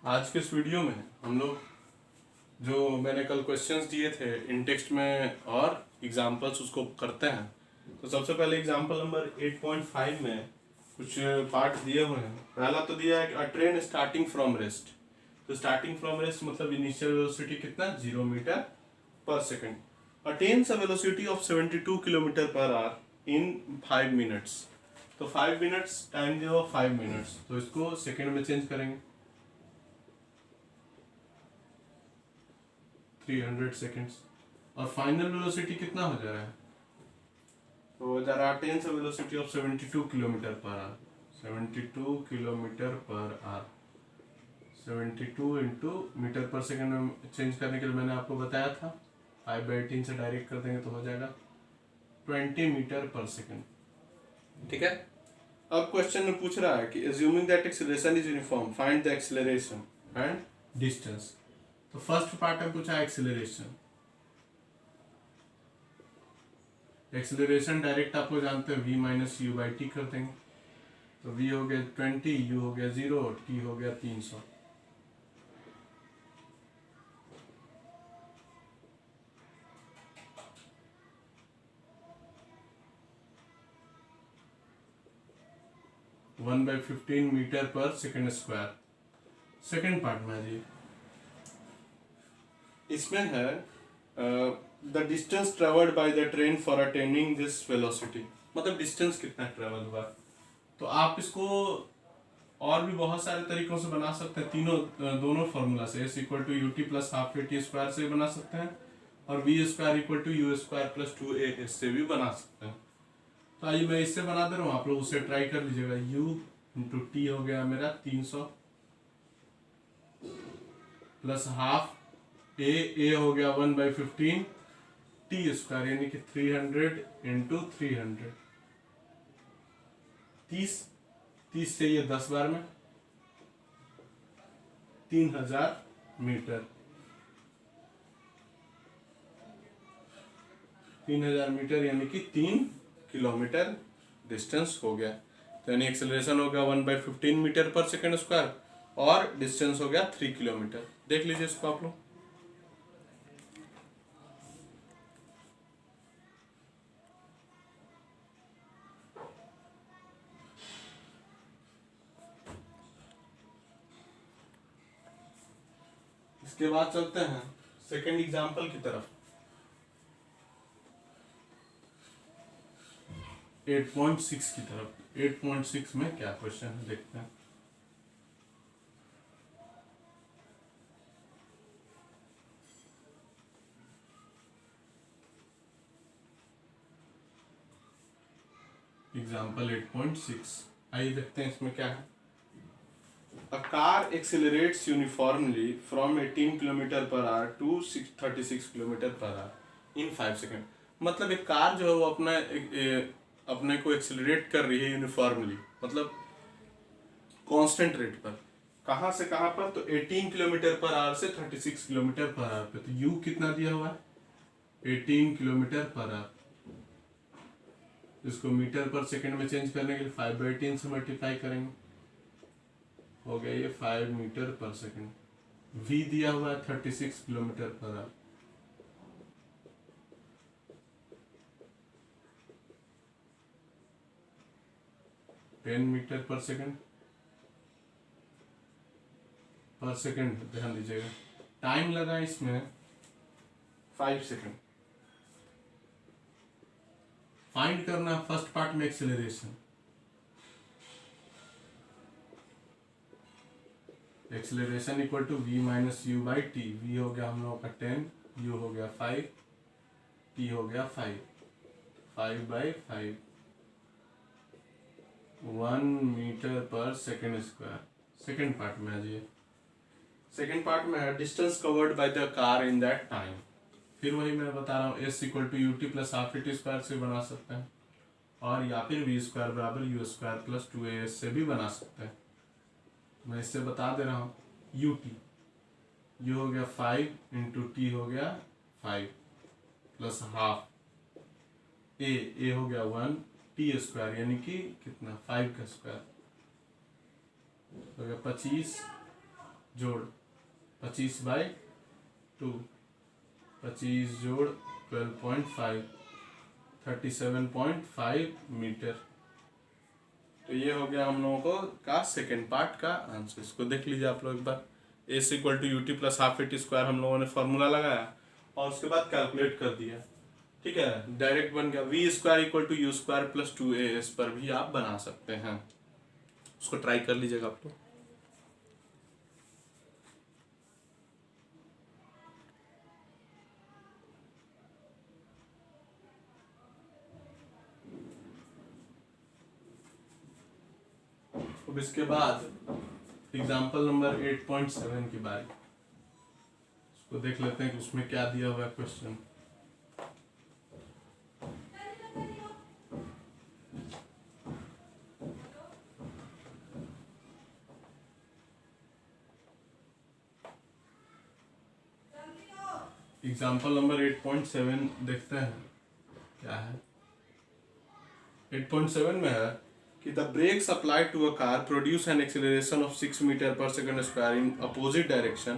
आज के इस वीडियो में हम लोग जो मैंने कल क्वेश्चंस दिए थे इन टेक्स्ट में और एग्जांपल्स उसको करते हैं। तो सबसे पहले एग्जांपल नंबर 8.5 में कुछ पार्ट दिए हुए हैं। पहला तो दिया है कि अ ट्रेन स्टार्टिंग फ्रॉम रेस्ट। तो स्टार्टिंग फ्रॉम रेस्ट मतलब इनिशियल वेलोसिटी कितना, 0 metre per second. Attains a velocity of 72 kilometre per hour in 5 minutes. तो 5 मिनट्स टाइम दिया हुआ 5 मिनट्स, तो इसको सेकेंड में चेंज करेंगे, 300 सेकेंड्स। और फाइनल वेलोसिटी कितना हो जा रहा है, तो हो जा रहा है टेन से velocity of 72 kilometre per hour. 72 kilometre per hour, 72 into metre per second में चेंज करने के लिए मैंने आपको बताया था 5/18 से डायरेक्ट कर देंगे तो हो जाएगा 20 मीटर पर सेकेंड। ठीक है। अब क्वेश्चन में पूछ रहा है कि assuming that acceleration is uniform find the acceleration and distance। तो फर्स्ट पार्ट में पूछा एक्सेलरेशन। एक्सेलरेशन डायरेक्ट आपको जानते हैं v minus U by T कर देंगे। तो v हो गया 20, u हो गया 0, t हो गया 300। One by 15 metre per second square. Second part में आ जाइए, इसमें है the distance travelled by the train for attaining this velocity. मतलब डिस्टेंस कितना ट्रेवल हुआ। तो आप इसको और भी बहुत सारे तरीकों से बना सकते हैं। दोनों फॉर्मूला से S equal to U T plus half A T square से भी बना सकते हैं, और V square equal to U square plus 2a इससे भी बना सकते हैं। तो आइए मैं इससे बना दे रहा हूँ, आप लोग उससे ट्राई कर लीजिएगा। u इंटू टी हो गया मेरा 300 प्लस हाफ ए हो गया 1/15 टी स्क्वायर यानी कि 300 इंटू 300, 30 से ये 10 बार में 3000 मीटर। 3000 मीटर यानी कि 3 किलोमीटर डिस्टेंस हो गया। तो यानी एक्सेलरेशन हो गया 1/15 मीटर पर सेकेंड स्क्वायर और डिस्टेंस हो गया 3 किलोमीटर। देख लीजिए इसको आप लोग। इसके बाद चलते हैं सेकेंड एग्जाम्पल की तरफ। 8.6 की तरफ। 8.6 में क्या क्वेश्चन है देखते हैं। एग्जाम्पल 8.6, आइए देखते हैं इसमें क्या है। A car accelerates uniformly from 18 kilometre per hour to 36 kilometre per hour in 5 second. मतलब एक कार जो है वो अपने को एक्सेलरेट कर रही है यूनिफॉर्मली, मतलब कांस्टेंट रेट पर। कहाँ से कहाँ पर, तो 18 किलोमीटर पर आवर से 36 किलोमीटर पर आवर पे। तो u कितना दिया हुआ है 18 किलोमीटर पर आवर। इसको मीटर पर सेकेंड में चेंज करने के लिए 5/18 से मल्टीप्लाई करेंगे, हो गया ये 5 मीटर पर सेकेंड। v दिया हुआ है 36 kilometre per hour. Ten metre per second ध्यान दीजिएगा। टाइम लगा इसमें 5 सेकेंड। फाइंड करना फर्स्ट पार्ट में acceleration. Acceleration equal to v minus U by T. v हो गया हम लोगों का 10, u हो गया 5, t हो गया 5/5 1 metre per second square. Second part में आ जाइए। सेकेंड पार्ट में है distance covered by the car in that time. फिर वही मैं बता रहा हूँ, S equal to U T plus half A T square से बना सकते हैं, और या फिर वी स्क्वायर बराबर यू स्क्वायर प्लस 2a से भी बना सकते हैं। मैं इससे बता दे रहा हूँ यू टी, यू हो गया 5 इंटू टी हो गया 5 प्लस हाफ ए हो गया 1 टी स्क्वायर यानी कि कितना 5 का स्क्वायर हो गया 25 जोड़ 25/2, 25 जोड़ 12.5, 37.5 मीटर। तो ये हो गया हम लोगों को का सेकेंड पार्ट का आंसर। इसको देख लीजिए आप लोग एक बार। S equal to U T plus half A T square हम लोगों ने फॉर्मूला लगाया और उसके बाद कैलकुलेट कर दिया। ठीक है, डायरेक्ट बन गया। V square equal to U square plus 2as पर भी आप बना सकते हैं। उसको ट्राई कर लीजिएगा आप लोग। अब इसके बाद एग्जाम्पल नंबर 8.7 की बारी। उसको देख लेते हैं कि उसमें क्या दिया हुआ है क्वेश्चन। एग्जाम्पल नंबर 8.7 देखते हैं क्या है। 8.7 में है कि the brakes applied to a car produce an acceleration of 6 meter per second square in opposite direction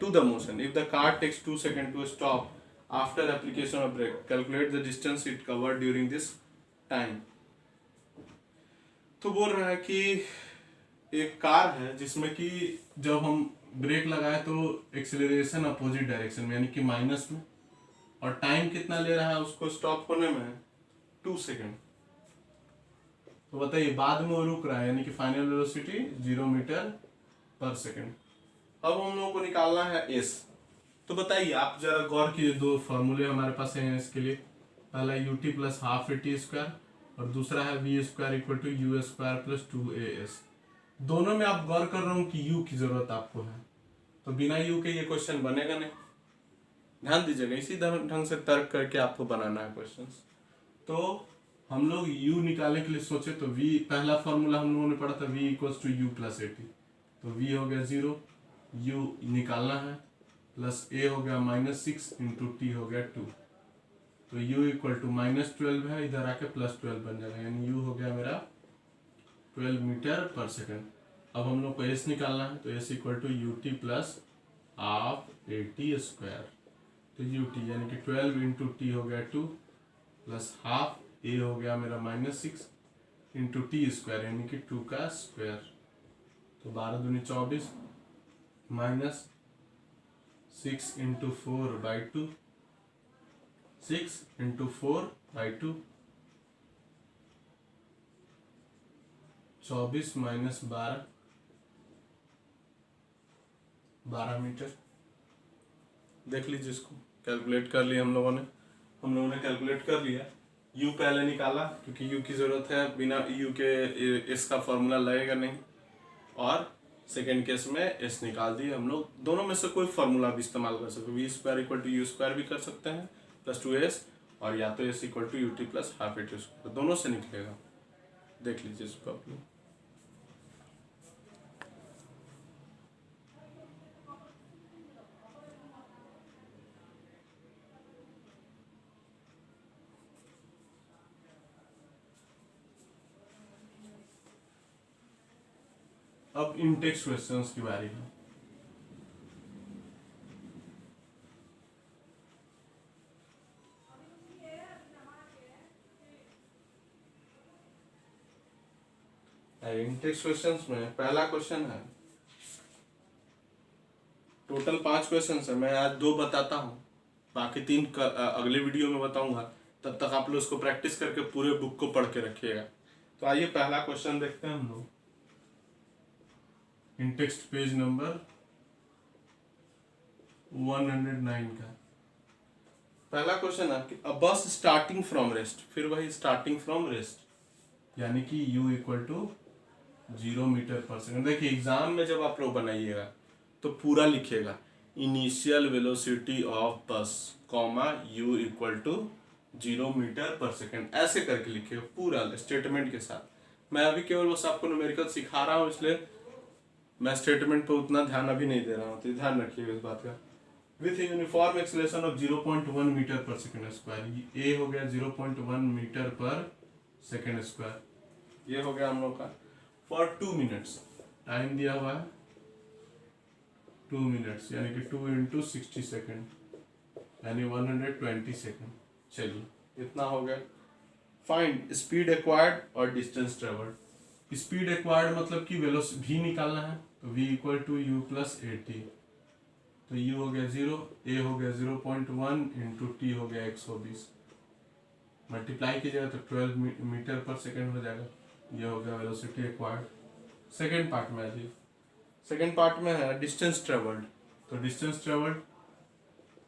to the motion. If the car takes 2 seconds to stop after application of brake, calculate the distance it covered during this time. तो बोल रहा है कि एक car है जिसमें कि जब हम ब्रेक लगाए तो एक्सेलरेशन अपोजिट डायरेक्शन में यानी कि माइनस में, और टाइम कितना ले रहा है उसको स्टॉप होने में 2 सेकेंड। तो बताइए बाद में वो रुक रहा है यानी कि final velocity 0 metre per second. अब हम लोगों को निकालना है एस। तो बताइए आप जरा गौर कीजिए, दो फॉर्मूले हमारे पास हैं इसके लिए। पहला U T plus half A T square और दूसरा है V square equal to U square plus 2as। दोनों में आप गौर कर रहे हो कि u की जरूरत आपको है, तो बिना u के ये क्वेश्चन बनेगा नहीं। ध्यान दीजिएगा, इसी ढंग से तर्क करके आपको बनाना है क्वेश्चन। तो हम लोग u निकालने के लिए सोचे तो v, पहला फॉर्मूला हम लोगों ने पढ़ा था v equals to U plus A T, तो v हो गया 0, u निकालना है, प्लस a हो गया -6 इंटू टी हो गया 2, तो u इक्वल टू -12 है, इधर आके +12 बन जाएगा, यानी u हो गया मेरा 12 मीटर पर सेकेंड। अब हम लोग को s निकालना है, तो s equal to U T plus half A T square, तो यू टी यानी कि 12 इंटू टी हो गया 2 प्लस हाफ a हो गया मेरा -6 इंटू टी स्क्वायर यानी कि 2 का स्क्वायर, तो 12 दूनी 24 minus 6 into 4/2, 6 into 4/2, 24 minus 12, 12 metre. देख लीजिए, इसको कैलकुलेट कर लिया हम लोगों ने कैलकुलेट कर लिया। u पहले निकाला क्योंकि u की जरूरत है, बिना u के इसका फॉर्मूला लगेगा नहीं, और सेकेंड केस में s निकाल दिए हम लोग। दोनों में से कोई फॉर्मूला भी इस्तेमाल कर सकते हो, V square equal to U square भी कर सकते हैं प्लस 2s, और या तो s equal to U T plus half A T square, दोनों से निकलेगा। देख लीजिए इसको आप लोग। अब इंटेक्स क्वेश्चंस की बारी है। इंटेक्स क्वेश्चंस में पहला क्वेश्चन है, टोटल 5 क्वेश्चंस है, मैं आज 2 बताता हूँ, बाकी 3 अगले वीडियो में बताऊंगा। तब तक आप लोग इसको प्रैक्टिस करके पूरे बुक को पढ़ के रखिएगा। तो आइए पहला क्वेश्चन देखते हैं हम लोग, इन टेक्स्ट पेज नंबर 109 का। पहला क्वेश्चन है कि अ बस स्टार्टिंग फ्रॉम रेस्ट, फिर वही स्टार्टिंग फ्रॉम रेस्ट यानी कि u equal to 0 metre per second. देखिए एग्जाम में जब आप लोग बनाइएगा तो पूरा लिखिएगा, initial velocity of bus comma u equal to 0 metre per second, ऐसे करके लिखिएगा पूरा स्टेटमेंट के साथ। मैं अभी केवल बस आपको न्यूमेरिकल सिखा रहा हूँ, इसलिए मैं स्टेटमेंट पर उतना ध्यान अभी नहीं दे रहा हूँ, तो ध्यान रखिएगा इस बात का। With uniform acceleration of 0.1 metre per second square, A हो गया 0.1 मीटर पर सेकेंड स्क्वायर, ये हो गया हम लोग का। फॉर 2 मिनट्स टाइम दिया हुआ है 2 मिनट्स यानी कि 2 इंटू 60 सेकेंड यानी 120 सेकेंड। चलिए इतना हो गया। फाइंड स्पीड एक्वायर्ड और डिस्टेंस ट्रेवल्ड। स्पीड एक्वायर्ड मतलब कि वेलोसिटी v निकालना है, तो v equal to U plus A T. तो u हो गया 0, a हो गया 0.1 इंटू टी हो गया 120। मल्टीप्लाई कीजिएगा तो 12 मीटर पर सेकेंड हो जाएगा। ये हो गया वेलोसिटी एक्वायर्ड। सेकेंड पार्ट में आ जाइए। सेकेंड पार्ट में है डिस्टेंस ट्रेवल्ड। तो distance travelled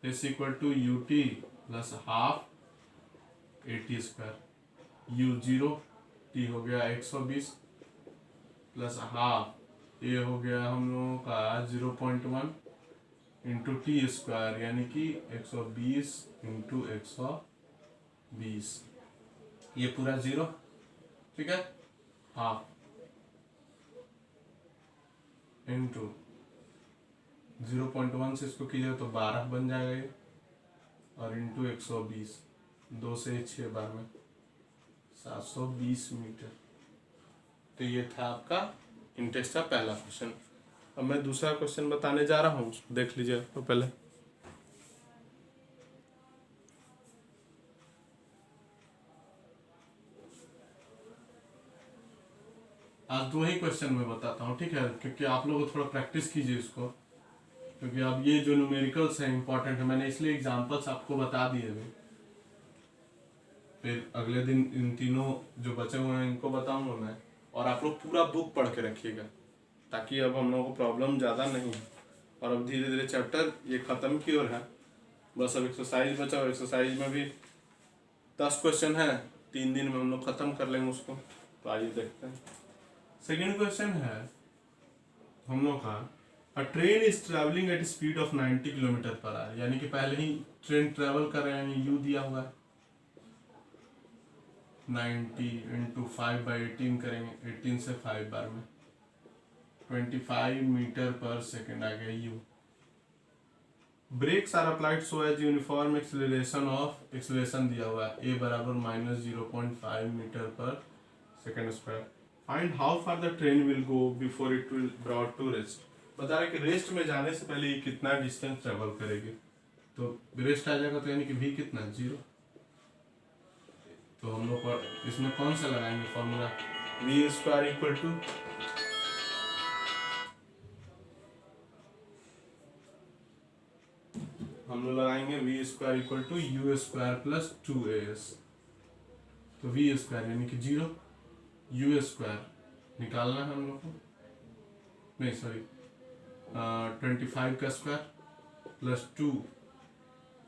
is equal to U T plus half A T square. U 0, T हो गया 120 प्लस हाफ ए हो गया हम लोगों का 0.1 इंटू टी स्क्वायर यानी कि 120 इंटू 120। ये पूरा 0, ठीक है, हाफ इंटू 0.1 से इसको कीजिए तो 12 बन जाएगा ये, और इंटू 120, 2 से 6 बार में 720 मीटर। तो ये था आपका इंटेक्स का पहला क्वेश्चन। अब मैं दूसरा क्वेश्चन बताने जा रहा हूँ, देख लीजिए तो पहले। आज 2 ही क्वेश्चन मैं बताता हूँ, ठीक है, क्योंकि आप लोग थोड़ा प्रैक्टिस कीजिए इसको, क्योंकि अब ये जो न्यूमेरिकल्स हैं इंपॉर्टेंट है। मैंने इसलिए एग्जांपल्स आपको बता दिए थे, फिर अगले दिन इन तीनों जो बचे हुए हैं इनको बताऊंगा मैं, और आप लोग पूरा बुक पढ़ के रखिएगा, ताकि अब हम लोगों को प्रॉब्लम ज़्यादा नहीं है। और अब धीरे धीरे चैप्टर ये ख़त्म की ओर है, बस अब एक्सरसाइज बचा हुआ। एक्सरसाइज में भी 10 क्वेश्चन है, 3 दिन में हम लोग ख़त्म कर लेंगे उसको। तो आइए देखते हैं। सेकेंड क्वेश्चन है हम लोग का, अ train is travelling at speed of 90 kilometre per our. यानी कि पहले ही ट्रेन ट्रैवल कर रहे हैं, यू दिया हुआ है 90 इंटू 5/18 करेंगे, 18 से 5 बार में 25 मीटर पर सेकेंड आ गया U. Brakes are applied so as uniform acceleration of, acceleration दिया हुआ है a बराबर -0.5 metre per second square. Find how far the train will go before it will brought to rest. बता रहे कि rest में जाने से पहले ये कितना डिस्टेंस ट्रेवल करेगी। तो रेस्ट आ जाएगा, तो यानी कि v कितना 0। तो हम लोग इसमें कौन सा लगाएंगे formula, v square equal to हम लोग लगाएंगे v square equal to U square plus 2as। तो v स्क्वायर यानी कि 0, यू स्क्वायर निकालना है हम लोग को, नहीं सॉरी 25 का स्क्वायर प्लस 2,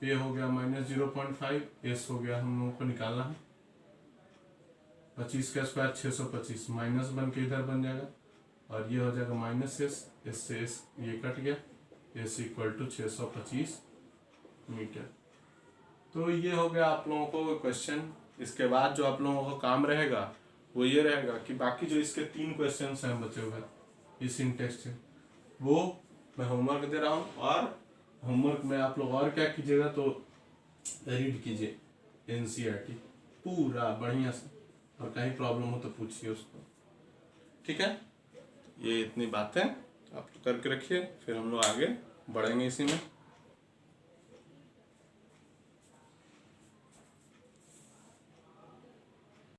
ए हो गया -0.5, एस हो गया हम लोगों को निकालना है 25 का स्क्वायर 625, माइनस बन के इधर बन जाएगा, और ये हो जाएगा -s, एस से एस ये कट गया, एस इक्वल टू 625 मीटर। तो ये हो गया आप लोगों को क्वेश्चन। इसके बाद जो आप लोगों को काम रहेगा वो ये रहेगा कि बाकी जो इसके 3 क्वेश्चन हैं बचे हुए इस इंटेक्स से, वो मैं होमवर्क दे रहा हूँ, और होमवर्क में आप लोग और क्या कीजिएगा तो रीड कीजिए NCERT पूरा बढ़िया से, और कहीं प्रॉब्लम हो तो पूछिए उसको, ठीक है। ये इतनी बातें आप करके रखिए, फिर हम लोग आगे बढ़ेंगे इसी में।